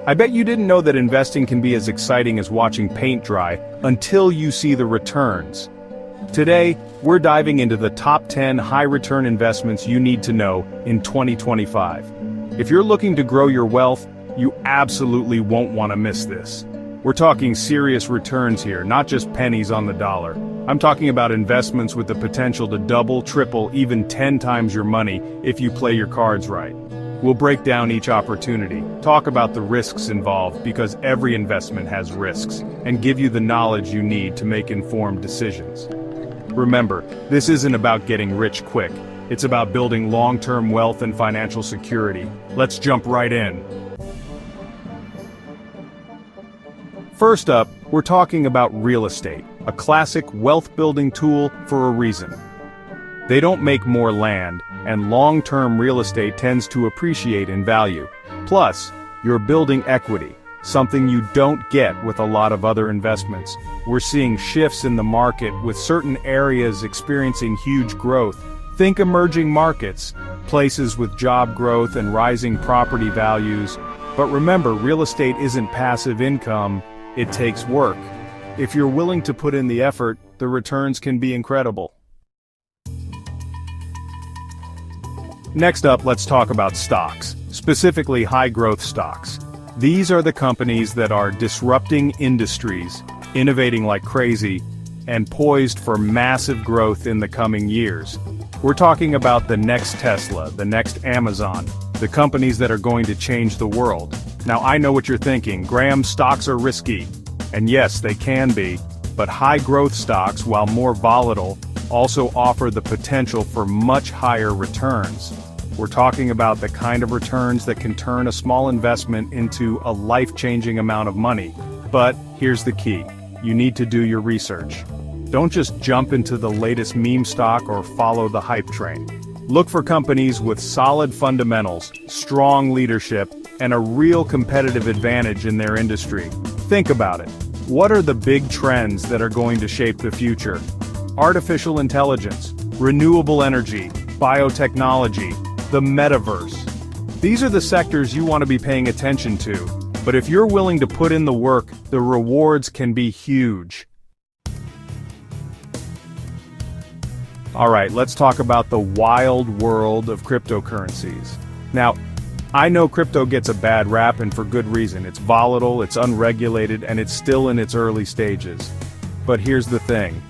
I bet you didn't know that investing can be as exciting as watching paint dry until you see the returns. Today, we're diving into the top 10 high-return investments you need to know in 2025. If you're looking to grow your wealth, you absolutely won't want to miss this. We're talking serious returns here, not just pennies on the dollar. I'm talking about investments with the potential to double, triple, even 10 times your money if you play your cards right. We'll break down each opportunity, talk about the risks involved because every investment has risks, and give you the knowledge you need to make informed decisions. Remember, this isn't about getting rich quick. It's about building long-term wealth and financial security. Let's jump right in. First up, we're talking about real estate, a classic wealth-building tool for a reason. They don't make more land, and long-term real estate tends to appreciate in value. Plus, you're building equity, something you don't get with a lot of other investments. We're seeing shifts in the market with certain areas experiencing huge growth. Think emerging markets, places with job growth and rising property values. But remember, real estate isn't passive income, it takes work. If you're willing to put in the effort, the returns can be incredible. Next up, let's talk about stocks, specifically high-growth stocks. These are the companies that are disrupting industries, innovating like crazy, and poised for massive growth in the coming years. We're talking about the next Tesla, the next Amazon, the companies that are going to change the world. Now I know what you're thinking, Graham, stocks are risky. And yes, they can be, but high-growth stocks, while more volatile, also offer the potential for much higher returns. We're talking about the kind of returns that can turn a small investment into a life-changing amount of money. But here's the key. You need to do your research. Don't just jump into the latest meme stock or follow the hype train. Look for companies with solid fundamentals, strong leadership, and a real competitive advantage in their industry. Think about it. What are the big trends that are going to shape the future? Artificial intelligence, renewable energy, biotechnology, the metaverse. These are the sectors you want to be paying attention to, but if you're willing to put in the work, the rewards can be huge. Alright, let's talk about the wild world of cryptocurrencies. Now, I know crypto gets a bad rap, and for good reason. It's volatile, it's unregulated, and it's still in its early stages. But here's the thing.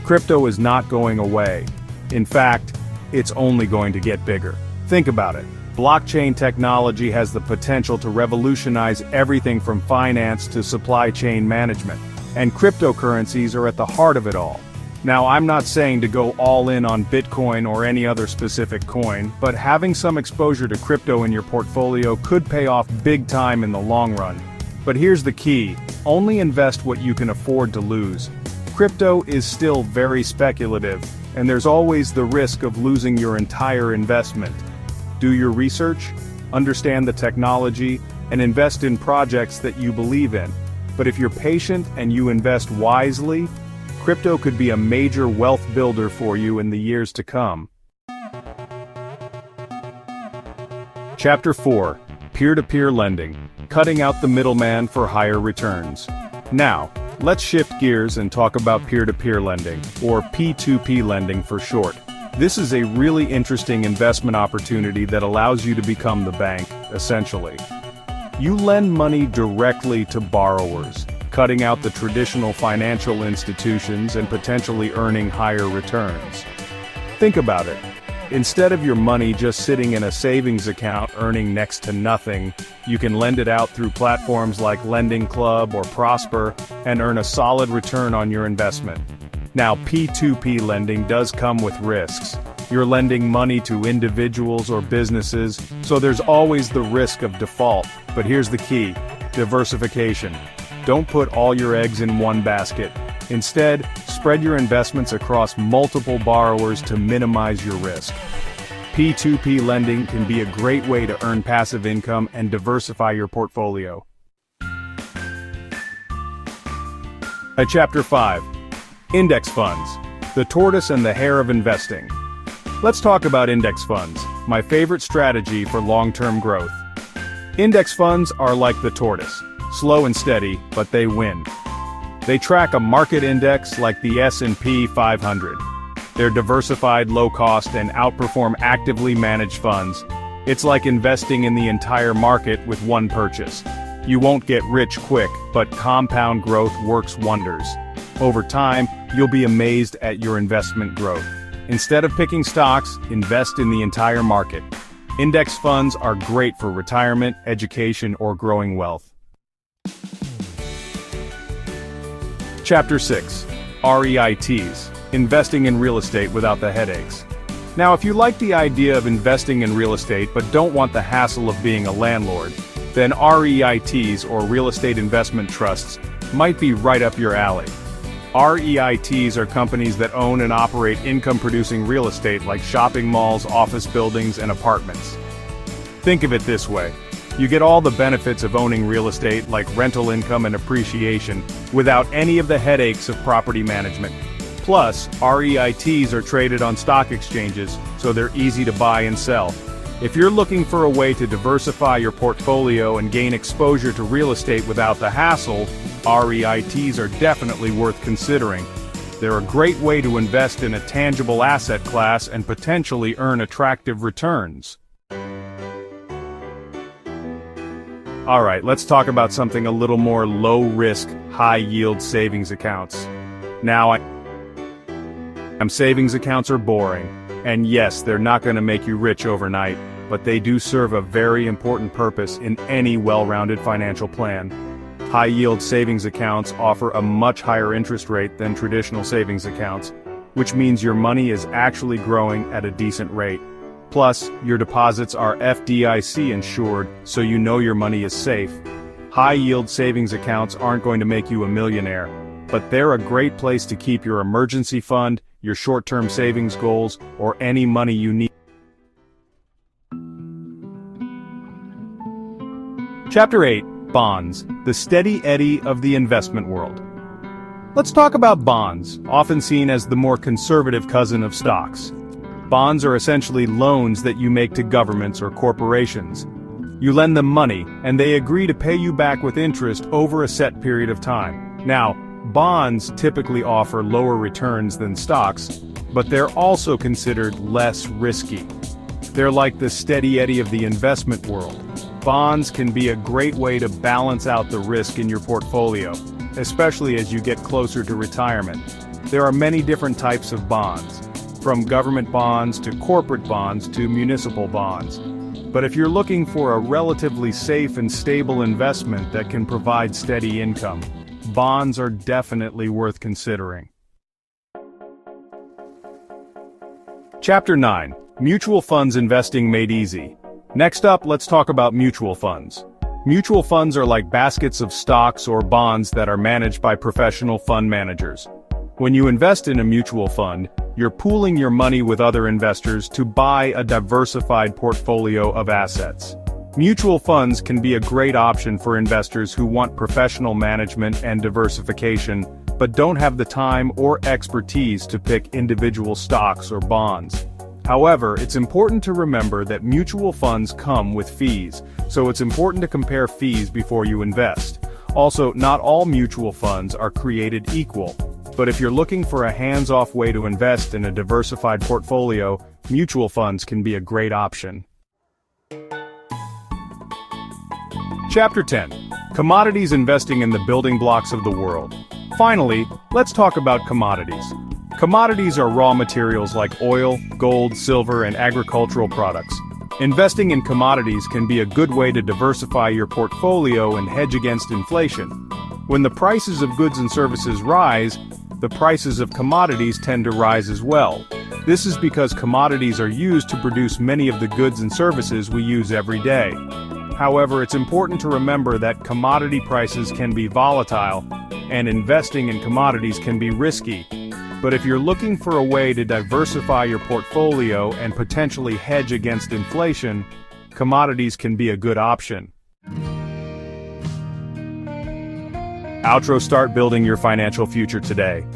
Crypto is not going away. In fact, it's only going to get bigger. Think about it. Blockchain technology has the potential to revolutionize everything from finance to supply chain management. And cryptocurrencies are at the heart of it all. Now, I'm not saying to go all in on Bitcoin or any other specific coin, but having some exposure to crypto in your portfolio could pay off big time in the long run. But here's the key. Only invest what you can afford to lose. Crypto is still very speculative, and there's always the risk of losing your entire investment. Do your research, understand the technology, and invest in projects that you believe in. But if you're patient and you invest wisely, crypto could be a major wealth builder for you in the years to come. Chapter 4. Peer-to-peer lending. Cutting out the middleman for higher returns. Now, let's shift gears and talk about peer-to-peer lending, or P2P lending for short. This is a really interesting investment opportunity that allows you to become the bank, essentially. You lend money directly to borrowers, cutting out the traditional financial institutions and potentially earning higher returns. Think about it. Instead of your money just sitting in a savings account earning next to nothing, you can lend it out through platforms like Lending Club or Prosper and earn a solid return on your investment. Now, P2P lending does come with risks. You're lending money to individuals or businesses, so there's always the risk of default. But here's the key: diversification. Don't put all your eggs in one basket. Instead, spread your investments across multiple borrowers to minimize your risk. P2P lending can be a great way to earn passive income and diversify your portfolio. Chapter 5. Index funds. The tortoise and the hare of investing. Let's talk about index funds, my favorite strategy for long-term growth. Index funds are like the tortoise, slow and steady, but they win. They track a market index like the S&P 500. They're diversified, low-cost, and outperform actively managed funds. It's like investing in the entire market with one purchase. You won't get rich quick, but compound growth works wonders. Over time, you'll be amazed at your investment growth. Instead of picking stocks, invest in the entire market. Index funds are great for retirement, education, or growing wealth. Chapter 6. REITs. Investing in real estate without the headaches. Now, if you like the idea of investing in real estate but don't want the hassle of being a landlord, then REITs, or real estate investment trusts, might be right up your alley. REITs are companies that own and operate income-producing real estate like shopping malls, office buildings, and apartments. Think of it this way. You get all the benefits of owning real estate like rental income and appreciation without any of the headaches of property management. Plus, REITs are traded on stock exchanges, so they're easy to buy and sell. If you're looking for a way to diversify your portfolio and gain exposure to real estate without the hassle, REITs are definitely worth considering. They're a great way to invest in a tangible asset class and potentially earn attractive returns. Alright, let's talk about something a little more low-risk, high-yield savings accounts. Now, savings accounts are boring, and yes, they're not going to make you rich overnight, but they do serve a very important purpose in any well-rounded financial plan. High-yield savings accounts offer a much higher interest rate than traditional savings accounts, which means your money is actually growing at a decent rate. Plus, your deposits are FDIC insured, so you know your money is safe. High-yield savings accounts aren't going to make you a millionaire, but they're a great place to keep your emergency fund, your short-term savings goals, or any money you need. Chapter 8. Bonds, the steady eddy of the investment world. Let's talk about bonds, often seen as the more conservative cousin of stocks. Bonds are essentially loans that you make to governments or corporations. You lend them money, and they agree to pay you back with interest over a set period of time. Now, bonds typically offer lower returns than stocks, but they're also considered less risky. They're like the steady eddy of the investment world. Bonds can be a great way to balance out the risk in your portfolio, especially as you get closer to retirement. There are many different types of bonds, from government bonds to corporate bonds to municipal bonds. But if you're looking for a relatively safe and stable investment that can provide steady income, bonds are definitely worth considering. Chapter 9. Mutual Funds Investing Made Easy. Next up, let's talk about mutual funds. Mutual funds are like baskets of stocks or bonds that are managed by professional fund managers. When you invest in a mutual fund, you're pooling your money with other investors to buy a diversified portfolio of assets. Mutual funds can be a great option for investors who want professional management and diversification, but don't have the time or expertise to pick individual stocks or bonds. However, it's important to remember that mutual funds come with fees, so it's important to compare fees before you invest. Also, not all mutual funds are created equal, but if you're looking for a hands-off way to invest in a diversified portfolio, mutual funds can be a great option. Chapter 10. Commodities investing in the building blocks of the world. Finally, let's talk about commodities. Commodities are raw materials like oil, gold, silver, and agricultural products. Investing in commodities can be a good way to diversify your portfolio and hedge against inflation. When the prices of goods and services rise, the prices of commodities tend to rise as well. This is because commodities are used to produce many of the goods and services we use every day. However, it's important to remember that commodity prices can be volatile, and investing in commodities can be risky. But if you're looking for a way to diversify your portfolio and potentially hedge against inflation, commodities can be a good option. Outro. Start building your financial future today.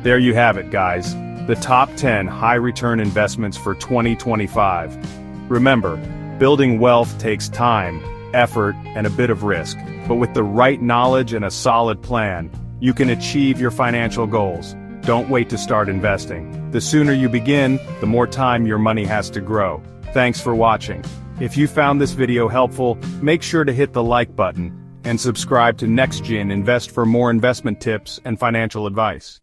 There you have it, guys. The top 10 high-return investments for 2025. Remember, building wealth takes time, effort, and a bit of risk. But with the right knowledge and a solid plan, you can achieve your financial goals. Don't wait to start investing. The sooner you begin, the more time your money has to grow. Thanks for watching. If you found this video helpful, make sure to hit the like button and subscribe to NextGen Invest for more investment tips and financial advice.